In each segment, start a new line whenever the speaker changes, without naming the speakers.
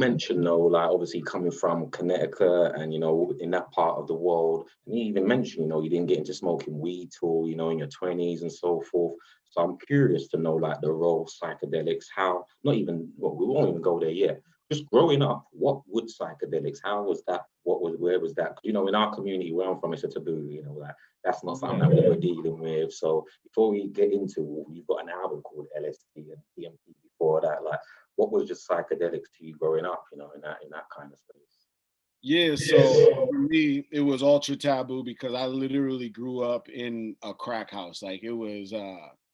mentioned though, like obviously coming from Connecticut and, you know, in that part of the world, and you even mentioned, you know, you didn't get into smoking weed till, you know, in your 20s and so forth. So I'm curious to know like the role psychedelics, how, not even, well, we won't even go there yet. Just growing up, what would psychedelics, how was that, where was that? 'Cause, you know, in our community where I'm from, it's a taboo, you know, like that's not something that we were dealing with. So before we get into, you've got an album called LSD and DMT before that, like, what was just psychedelics to you growing up, you know, in that kind of space?
Yeah, so for me, it was ultra taboo because I literally grew up in a crack house. Like it was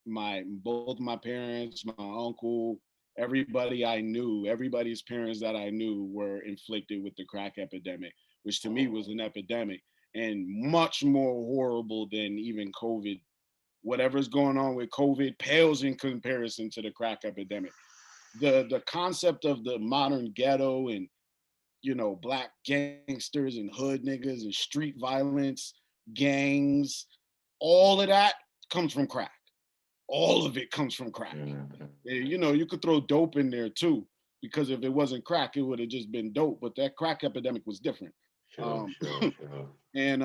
my both my parents, my uncle, everybody I knew, everybody's parents that I knew were inflicted with the crack epidemic, which to me was an epidemic and much more horrible than even COVID. Whatever's going on with COVID pales in comparison to the crack epidemic. The concept of the modern ghetto and black gangsters and hood niggas and street violence, gangs, all of that comes from crack. All of it comes from crack. You could throw dope in there too, because if it wasn't crack, it would have just been dope. But that crack epidemic was different.
Sure,
Um,
sure, sure.
and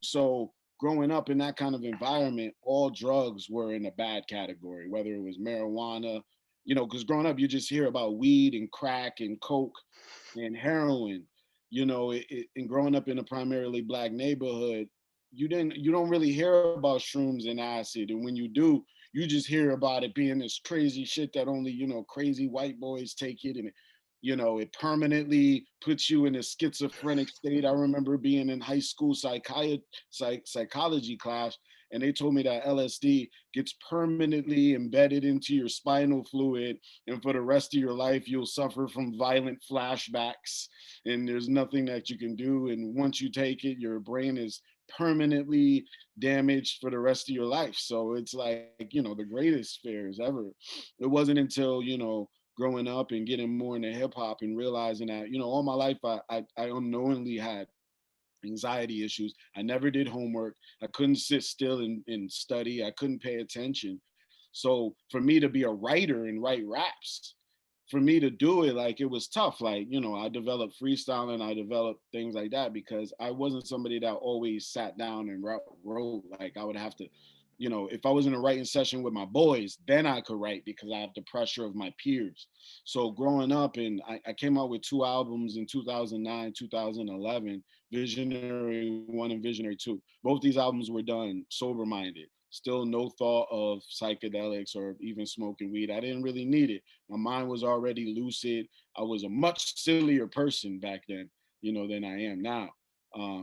so growing up in that kind of environment, all drugs were in a bad category, whether it was marijuana, because growing up, you just hear about weed and crack and coke and heroin. And growing up in a primarily black neighborhood, you don't really hear about shrooms and acid, and when you do, you just hear about it being this crazy shit that only crazy white boys take it, and it permanently puts you in a schizophrenic state. I remember being in high school psychology class, and they told me that LSD gets permanently embedded into your spinal fluid, and for the rest of your life, you'll suffer from violent flashbacks, and there's nothing that you can do. And once you take it, your brain is permanently damaged for the rest of your life. So it's like, the greatest fears ever. It wasn't until, growing up and getting more into hip hop and realizing that, all my life I unknowingly had anxiety issues. I never did homework. I couldn't sit still and study. I couldn't pay attention. So for me to be a writer and write raps, for me to do it, like it was tough. Like, I developed freestyling, I developed things like that because I wasn't somebody that always sat down and wrote. Like I would have to, if I was in a writing session with my boys, then I could write because I have the pressure of my peers. So growing up, and I came out with 2 albums in 2009, 2011, Visionary 1 and Visionary 2. Both these albums were done sober minded. Still no thought of psychedelics or even smoking weed. I didn't really need it. My mind was already lucid. I was a much sillier person back then, than I am now.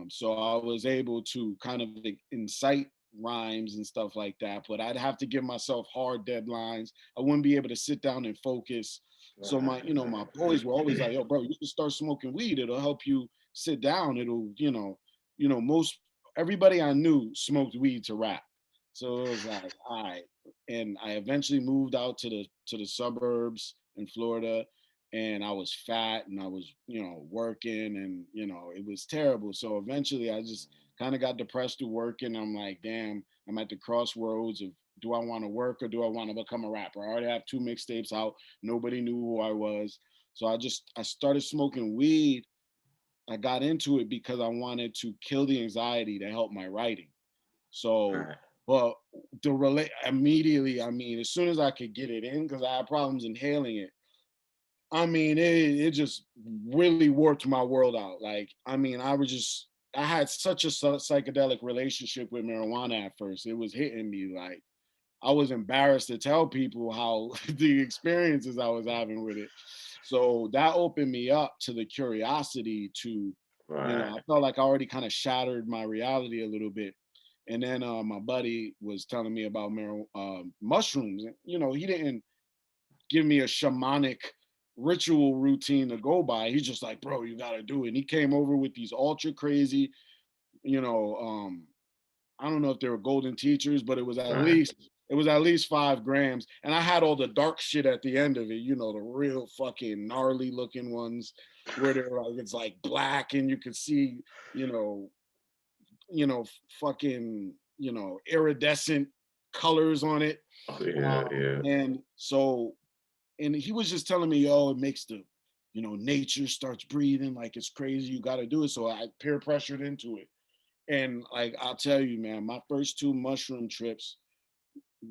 So I was able to kind of incite rhymes and stuff like that, but I'd have to give myself hard deadlines. I wouldn't be able to sit down and focus. So my boys were always like, "Yo, bro, you should start smoking weed. It'll help you sit down. It'll, most everybody I knew smoked weed to rap." So it was like, all right. And I eventually moved out to the suburbs in Florida, and I was fat and I was, working, and it was terrible. So eventually I just kind of got depressed to working. I'm like, damn, I'm at the crossroads of, do I want to work or do I want to become a rapper? I already have 2 mixtapes out. Nobody knew who I was. So I started smoking weed. I got into it because I wanted to kill the anxiety to help my writing. So,
Right.
but the relate immediately, I mean, as soon as I could get it in, because I had problems inhaling it, I mean, it just really worked my world out. Like, I mean, I had such a psychedelic relationship with marijuana at first. It was hitting me like I was embarrassed to tell people how the experiences I was having with it. So that opened me up to the curiosity to, I
Right.
felt like I already kind of shattered my reality a little bit. And then my buddy was telling me about mushrooms. And, he didn't give me a shamanic ritual routine to go by. He's just like, bro, you gotta do it. And he came over with these ultra crazy, you know, um, I don't know if they were golden teachers, but
Right.
it was at least 5 grams. And I had all the dark shit at the end of it, the real fucking gnarly looking ones where they're like, it's like black and you could see, you know, fucking, iridescent colors on it.
Oh, yeah, yeah.
And so, and he was just telling me, oh, it makes the you know, nature starts breathing like it's crazy. You got to do it. So I peer pressured into it. And like, I'll tell you, man, my first 2 mushroom trips,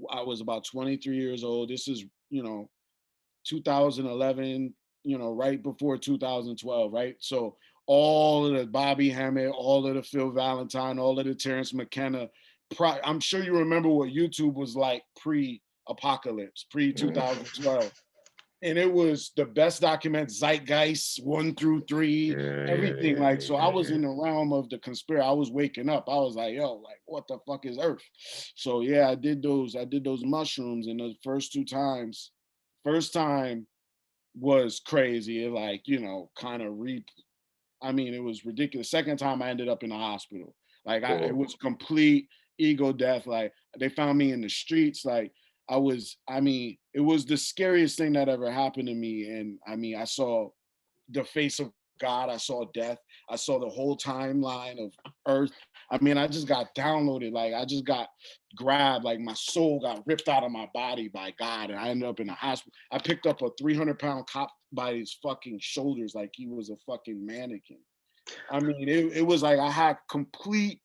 I was about 23 years old. This is, you know, 2011, you know, right before 2012, right? So all of the Bobby Hammett, all of the Phil Valentine, all of the Terrence McKenna, I'm sure you remember what YouTube was like pre-apocalypse, pre-2012. And it was the best document, Zeitgeist 1 through 3, everything. Like, so I was in the realm of the conspiracy. I was waking up. I was like, yo, like, what the fuck is Earth? So yeah, I did those mushrooms, and the first 2 times, first time was crazy. It, like, you know, kind of I mean, it was ridiculous. Second time I ended up in the hospital. Like, it was complete ego death. Like, they found me in the streets. Like, I mean, it was the scariest thing that ever happened to me. And I mean, I saw the face of God. I saw death. I saw the whole timeline of Earth. I mean, I just got downloaded. Like, I just got grabbed. Like, my soul got ripped out of my body by God. And I ended up in the hospital. I picked up a 300-pound cop by his fucking shoulders like he was a fucking mannequin. I mean, it was like I had complete,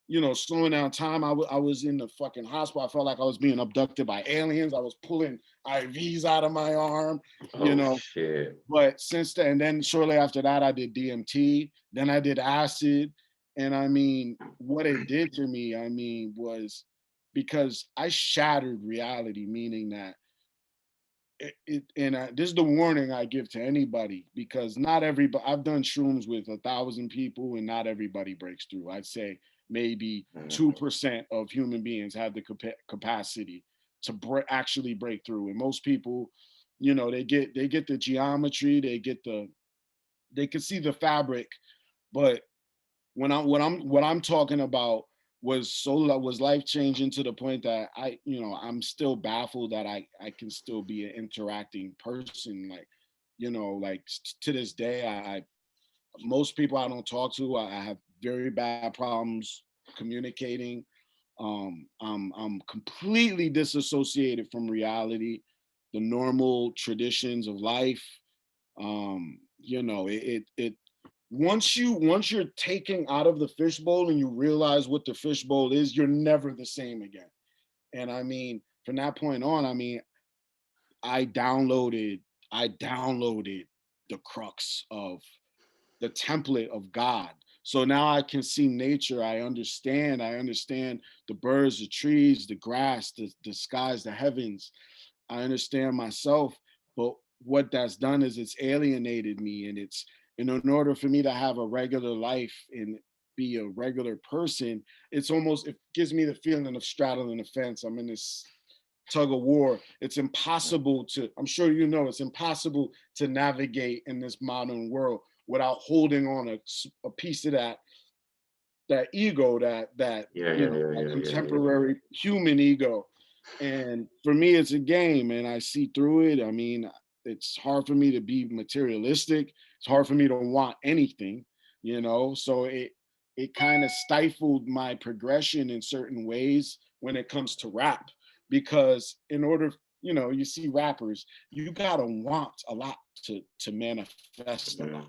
you know, slowing down time. I was in the fucking hospital. I felt like I was being abducted by aliens. I was pulling IVs out of my arm, you know.
Shit.
But since then, and then shortly after that, I did DMT. Then I did acid. And I mean, what it did to me, I mean, was because I shattered reality, meaning that this is the warning I give to anybody, because not everybody, I've done shrooms with 1,000 people and not everybody breaks through. I'd say maybe 2% of human beings have the capacity to actually break through. And most people, you know, they get the geometry, they can see the fabric, but what I'm talking about was life changing to the point that I'm still baffled that I can still be an interacting person. Like, you know, like to this day, most people I don't talk to, I have very bad problems communicating. I'm completely disassociated from reality, the normal traditions of life. You know, it once you're taken out of the fishbowl and you realize what the fishbowl is, you're never the same again. And I mean, from that point on, I mean, I downloaded the crux of the template of God. So now I can see nature. I understand the birds, the trees, the grass, the skies, the heavens. I understand myself. But what that's done is it's alienated me, and in order for me to have a regular life and be a regular person, it gives me the feeling of straddling the fence. I'm in this tug of war. It's impossible I'm sure you know, it's impossible to navigate in this modern world without holding on a piece of that ego, that contemporary human ego. And for me, it's a game, and I see through it. I mean, it's hard for me to be materialistic. It's hard for me to want anything, you know. So it kind of stifled my progression in certain ways when it comes to rap, because in order, you know, you see rappers, you gotta want a lot to manifest a lot.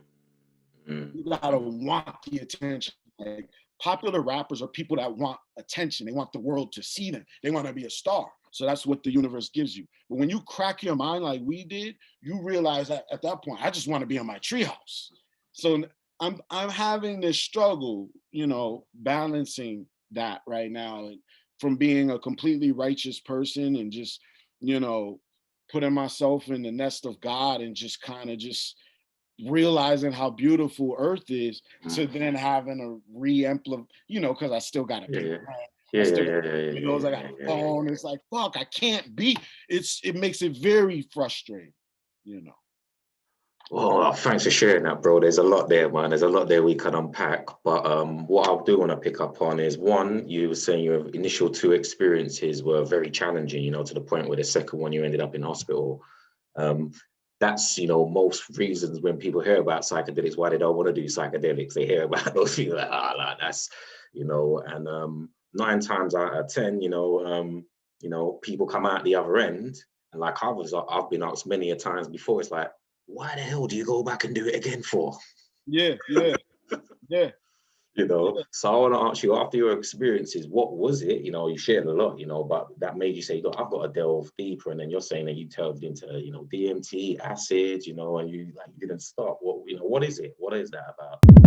You gotta want the attention. Like, popular rappers are people that want attention. They want the world to see them. They want to be a star. So that's what the universe gives you. But when you crack your mind like we did, you realize that at that point, I just want to be in my treehouse. So I'm having this struggle, you know, balancing that right now, and from being a completely righteous person and just, you know, putting myself in the nest of God and just kind of just realizing how beautiful Earth is, to then having a re-implement, you know, because I still got to pay rent. I still got bills. I got a phone. It's like, fuck, I can't be. It makes it very frustrating, you know.
Well, thanks for sharing that, bro. There's a lot there, man. There's a lot there we can unpack. But what I do want to pick up on is, one, you were saying your initial 2 experiences were very challenging, you know, to the point where the second one you ended up in hospital. That's, you know, most reasons when people hear about psychedelics, why they don't want to do psychedelics. They hear about those people like, like that's, you know, and 9 times out of 10, you know, people come out the other end, and like I've been asked many a times before, it's like, why the hell do you go back and do it again for?
Yeah, yeah, yeah.
You know,
Yeah.
so I want to ask you, after your experiences, what was it? You know, you shared a lot, you know, but that made you say, look, I've got to delve deeper. And then you're saying that you delved into, you know, DMT, acid, you know, and you like you didn't stop. What, you know, what is it? What is that about?